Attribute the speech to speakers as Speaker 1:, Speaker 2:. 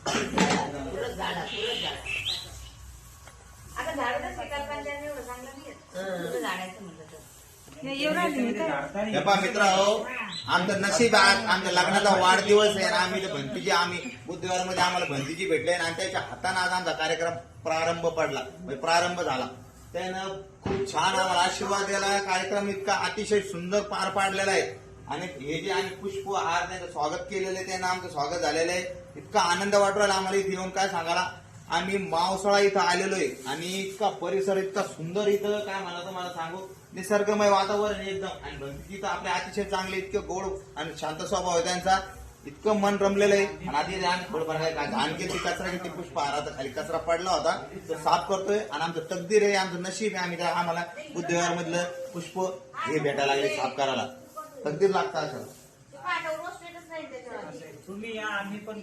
Speaker 1: आता झाड शिकायला पाहिजे एवढं चांगलं नाही झाडायचं म्हणलं तर
Speaker 2: मित्र हो, आमचं नशीब आज आमच्या लग्नाचा वाढदिवस आहे. आम्ही भंतीची बुधवार मध्ये आम्हाला भंतीची भेटले आणि त्याच्या हाताने आज आमचा कार्यक्रम प्रारंभ झाला. त्यानं खूप छान आम्हाला आशीर्वाद दिला. कार्यक्रम इतका अतिशय सुंदर पार पाडलेला आहे आणि हे जे आम्ही पुष्पहार त्यांचं स्वागत केलेलं आहे त्यानं आमचं स्वागत झालेलं आहे. इतका आनंद वाटू राहिला आम्हाला इथे येऊन. काय सांगायला, आम्ही मावसाळा इथं आलेलो आहे आणि इतका परिसर इतका सुंदर इथं काय मला तुम्हाला सांगू, निसर्गमय वातावरण एकदम. आणि भंतीची तर आपले अतिशय चांगले, इतके गोड आणि शांत स्वभाव आहे त्यांचा, इतकं मन रमलेलं आहे. आणि आधी आम्ही थोडंफार काय घाण केली, कचरा किती पुष्पहाराचा खाली कचरा पडला होता तो साफ करतोय. आणि आमचं तकदीर आहे, आमचं नशीब आहे, आम्ही आम्हाला बुद्धविहार मधलं पुष्प हे भेटायला लागले साफ करायला. तकदीर लागतं असं.
Speaker 1: तुम्ही या आम्ही पण